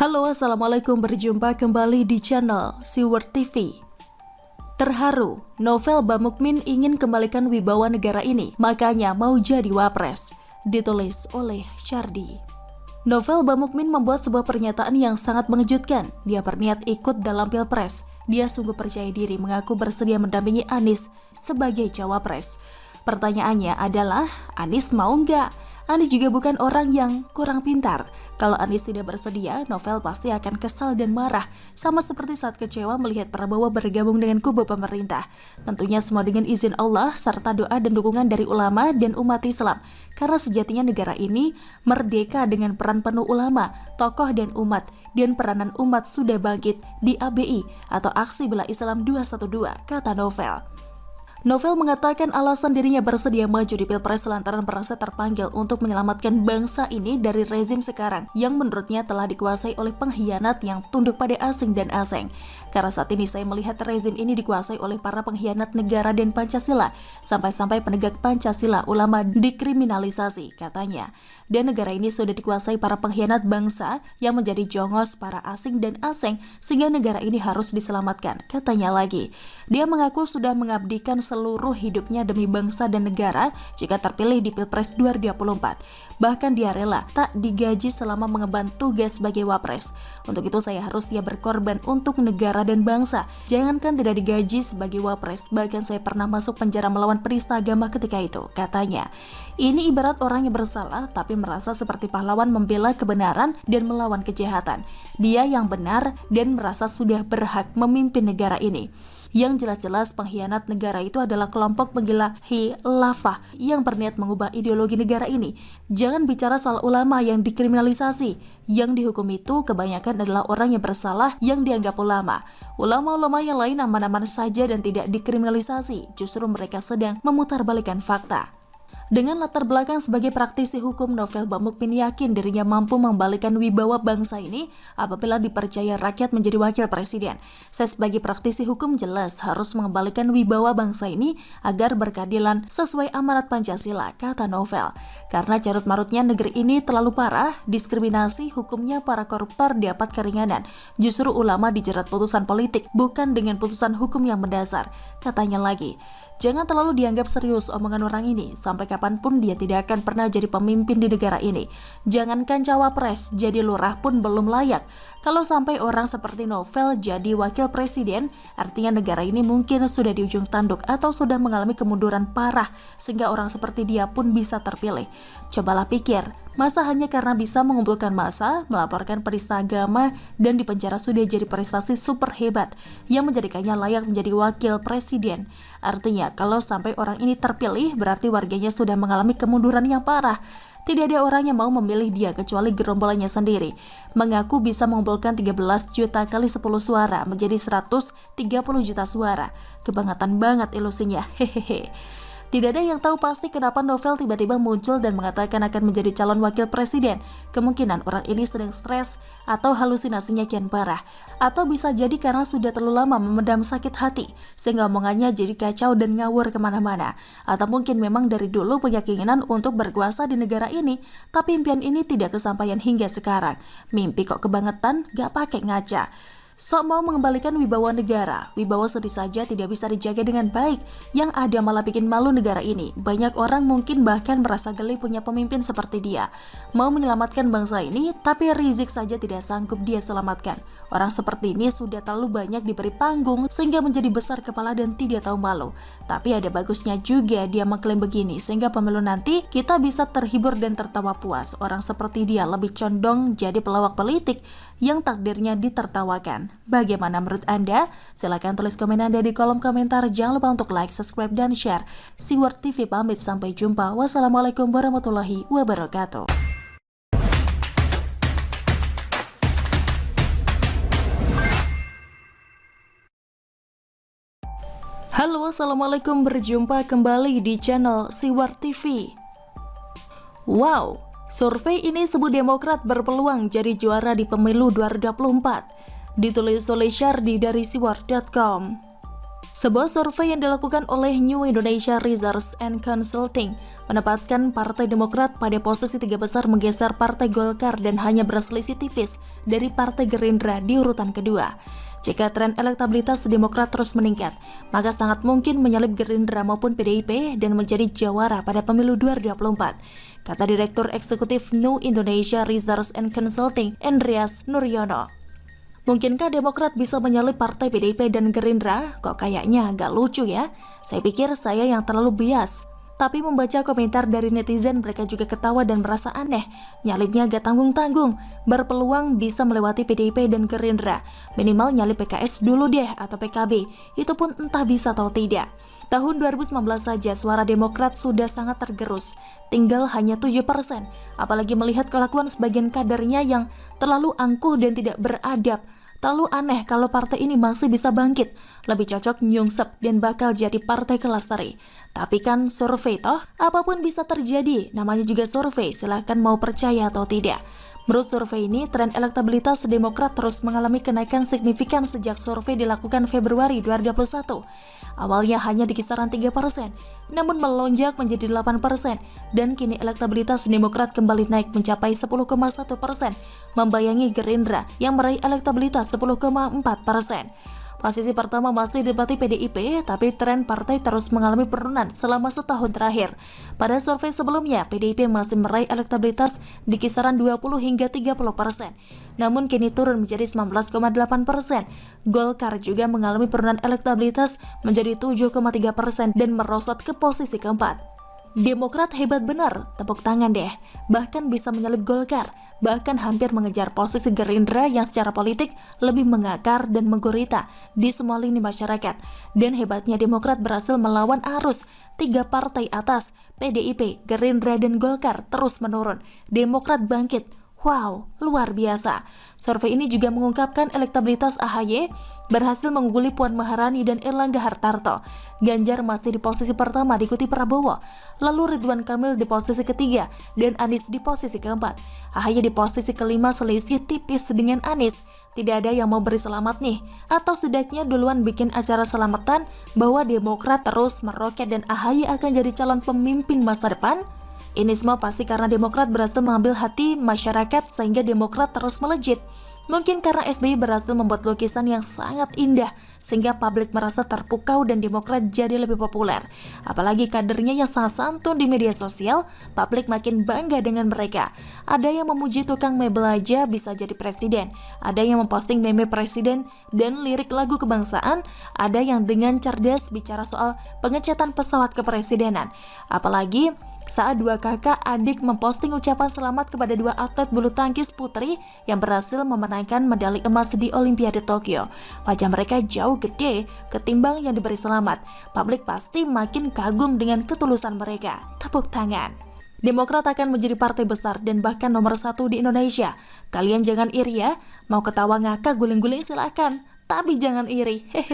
Halo, assalamualaikum, berjumpa kembali di channel Siward TV. Terharu, novel Bamukmin ingin kembalikan wibawa negara ini, makanya mau jadi wapres. Ditulis oleh Syardi. Novel Bamukmin membuat sebuah pernyataan yang sangat mengejutkan. Dia berniat ikut dalam pilpres. Dia sungguh percaya diri mengaku bersedia mendampingi Anies sebagai cawapres. Pertanyaannya adalah, Anies mau nggak? Anies juga bukan orang yang kurang pintar. Kalau Anies tidak bersedia, Novel pasti akan kesal dan marah, sama seperti saat kecewa melihat Prabowo bergabung dengan kubu pemerintah. Tentunya semua dengan izin Allah, serta doa dan dukungan dari ulama dan umat Islam. Karena sejatinya negara ini merdeka dengan peran penuh ulama, tokoh dan umat, dan peranan umat sudah bangkit di ABI atau Aksi Bela Islam 212, kata Novel. Novel mengatakan alasan dirinya bersedia maju di pilpres lantaran merasa terpanggil untuk menyelamatkan bangsa ini dari rezim sekarang yang menurutnya telah dikuasai oleh pengkhianat yang tunduk pada asing dan asing. Karena saat ini saya melihat rezim ini dikuasai oleh para pengkhianat negara dan Pancasila, sampai-sampai penegak Pancasila ulama dikriminalisasi, katanya. Dan negara ini sudah dikuasai para pengkhianat bangsa yang menjadi jongos para asing dan asing, sehingga negara ini harus diselamatkan, katanya lagi. Dia mengaku sudah mengabdikan seluruh hidupnya demi bangsa dan negara jika terpilih di Pilpres 2024. Bahkan dia rela tak digaji selama mengemban tugas sebagai wapres. Untuk itu saya harus siap berkorban untuk negara dan bangsa. Jangankan tidak digaji sebagai wapres, bahkan saya pernah masuk penjara melawan penista agama ketika itu, katanya. Ini ibarat orang yang bersalah tapi merasa seperti pahlawan membela kebenaran dan melawan kejahatan. Dia yang benar dan merasa sudah berhak memimpin negara ini. Yang jelas-jelas pengkhianat negara itu adalah kelompok penggila khilafah yang berniat mengubah ideologi negara ini. Jangan bicara soal ulama yang dikriminalisasi. Yang dihukum itu kebanyakan adalah orang yang bersalah yang dianggap ulama. Ulama-ulama yang lain aman-aman saja dan tidak dikriminalisasi. Justru mereka sedang memutarbalikkan fakta. Dengan latar belakang sebagai praktisi hukum, Novel Bamukmin yakin dirinya mampu mengembalikan wibawa bangsa ini apabila dipercaya rakyat menjadi wakil presiden. Saya sebagai praktisi hukum jelas harus mengembalikan wibawa bangsa ini agar berkeadilan sesuai amanat Pancasila, kata Novel. Karena carut-marutnya negeri ini terlalu parah, diskriminasi, hukumnya para koruptor dapat keringanan. Justru ulama dijerat putusan politik, bukan dengan putusan hukum yang mendasar, katanya lagi. Jangan terlalu dianggap serius omongan orang ini, sampai kapanpun dia tidak akan pernah jadi pemimpin di negara ini. Jangankan cawapres, jadi lurah pun belum layak. Kalau sampai orang seperti Novel jadi wakil presiden, artinya negara ini mungkin sudah di ujung tanduk atau sudah mengalami kemunduran parah, sehingga orang seperti dia pun bisa terpilih. Cobalah pikir, masa hanya karena bisa mengumpulkan massa, melaporkan penista agama, dan dipenjara sudah jadi prestasi super hebat yang menjadikannya layak menjadi wakil presiden. Artinya, kalau sampai orang ini terpilih, berarti warganya sudah mengalami kemunduran yang parah. Tidak ada orang yang mau memilih dia kecuali gerombolannya sendiri. Mengaku bisa mengumpulkan 13 juta kali 10 suara menjadi 130 juta suara. Kebangetan banget ilusinya, hehehe. Tidak ada yang tahu pasti kenapa Novel tiba-tiba muncul dan mengatakan akan menjadi calon wakil presiden. Kemungkinan orang ini sedang stres atau halusinasinya kian parah. Atau bisa jadi karena sudah terlalu lama memendam sakit hati, sehingga omongannya jadi kacau dan ngawur kemana-mana. Atau mungkin memang dari dulu punya keinginan untuk berkuasa di negara ini, tapi impian ini tidak kesampaian hingga sekarang. Mimpi kok kebangetan, gak pakai ngaca. Sok mau mengembalikan wibawa negara, wibawa sedih saja tidak bisa dijaga dengan baik, yang ada malah bikin malu negara ini. Banyak orang mungkin bahkan merasa geli punya pemimpin seperti dia. Mau menyelamatkan bangsa ini, tapi Rizik saja tidak sanggup dia selamatkan. Orang seperti ini sudah terlalu banyak diberi panggung sehingga menjadi besar kepala dan tidak tahu malu. Tapi ada bagusnya juga dia mengklaim begini, sehingga pemilu nanti kita bisa terhibur dan tertawa puas. Orang seperti dia lebih condong jadi pelawak politik yang takdirnya ditertawakan. Bagaimana menurut Anda? Silahkan tulis komen Anda di kolom komentar. Jangan lupa untuk like, subscribe, dan share. Siward TV pamit, sampai jumpa. Wassalamualaikum warahmatullahi wabarakatuh. Halo, assalamualaikum, berjumpa kembali di channel Siward TV. Wow, survei ini sebut Demokrat berpeluang jadi juara di pemilu 2024. Ditulis oleh Syardi dari siward.com. Sebuah survei yang dilakukan oleh New Indonesia Research and Consulting menempatkan Partai Demokrat pada posisi 3 besar, menggeser Partai Golkar dan hanya berselisih tipis dari Partai Gerindra di urutan kedua. Jika tren elektabilitas Demokrat terus meningkat, maka sangat mungkin menyalip Gerindra maupun PDIP dan menjadi jawara pada pemilu 2024, kata Direktur Eksekutif New Indonesia Research and Consulting, Andreas Nuryono. Mungkinkah Demokrat bisa menyalip partai PDIP dan Gerindra? Kok kayaknya agak lucu ya? Saya pikir saya yang terlalu bias. Tapi membaca komentar dari netizen, mereka juga ketawa dan merasa aneh. Nyalipnya agak tanggung-tanggung. Berpeluang bisa melewati PDIP dan Gerindra. Minimal nyalip PKS dulu deh atau PKB. Itu pun entah bisa atau tidak. Tahun 2019 saja suara Demokrat sudah sangat tergerus. Tinggal hanya 7%. Apalagi melihat kelakuan sebagian kadernya yang terlalu angkuh dan tidak beradab. Terlalu aneh kalau partai ini masih bisa bangkit. Lebih cocok nyungsep dan bakal jadi partai kelastari. Tapi kan survei toh, apapun bisa terjadi. Namanya juga survei, silahkan mau percaya atau tidak. Menurut survei ini, tren elektabilitas Demokrat terus mengalami kenaikan signifikan sejak survei dilakukan Februari 2021. Awalnya hanya di kisaran 3%, namun melonjak menjadi 8%, dan kini elektabilitas Demokrat kembali naik mencapai 10,1%, membayangi Gerindra yang meraih elektabilitas 10,4%. Posisi pertama masih ditempati PDIP, tapi tren partai terus mengalami penurunan selama setahun terakhir. Pada survei sebelumnya, PDIP masih meraih elektabilitas di kisaran 20 hingga 30%. Namun kini turun menjadi 19,8%. Golkar juga mengalami penurunan elektabilitas menjadi 7,3% dan merosot ke posisi keempat. Demokrat hebat benar, tepuk tangan deh. Bahkan bisa menyalip Golkar, bahkan hampir mengejar posisi Gerindra yang secara politik lebih mengakar dan menggurita di semua lini masyarakat. Dan hebatnya Demokrat berhasil melawan arus. 3 partai atas, PDIP, Gerindra, dan Golkar terus menurun. Demokrat bangkit. Wow, luar biasa. Survei ini juga mengungkapkan elektabilitas AHY berhasil mengungguli Puan Maharani dan Erlangga Hartarto. Ganjar masih di posisi pertama diikuti Prabowo, lalu Ridwan Kamil di posisi ketiga dan Anies di posisi keempat. AHY di posisi kelima, selisih tipis dengan Anies. Tidak ada yang mau beri selamat nih, atau setidaknya duluan bikin acara selamatan bahwa Demokrat terus meroket dan AHY akan jadi calon pemimpin masa depan. Ini semua pasti karena Demokrat berhasil mengambil hati masyarakat sehingga Demokrat terus melejit. Mungkin karena SBY berhasil membuat lukisan yang sangat indah sehingga publik merasa terpukau dan Demokrat jadi lebih populer. Apalagi kadernya yang sangat santun di media sosial, publik makin bangga dengan mereka. Ada yang memuji tukang mebel aja bisa jadi presiden, ada yang memposting meme presiden dan lirik lagu kebangsaan, ada yang dengan cerdas bicara soal pengecatan pesawat kepresidenan. Apalagi saat 2 kakak adik memposting ucapan selamat kepada 2 atlet bulu tangkis putri yang berhasil memenangkan medali emas di Olimpiade Tokyo. Wajah mereka jauh gede ketimbang yang diberi selamat. Publik pasti makin kagum dengan ketulusan mereka. Tepuk tangan. Demokrat akan menjadi partai besar dan bahkan nomor 1 di Indonesia. Kalian jangan iri ya. Mau ketawa ngakak guling-guling silakan, tapi jangan iri. Hehe.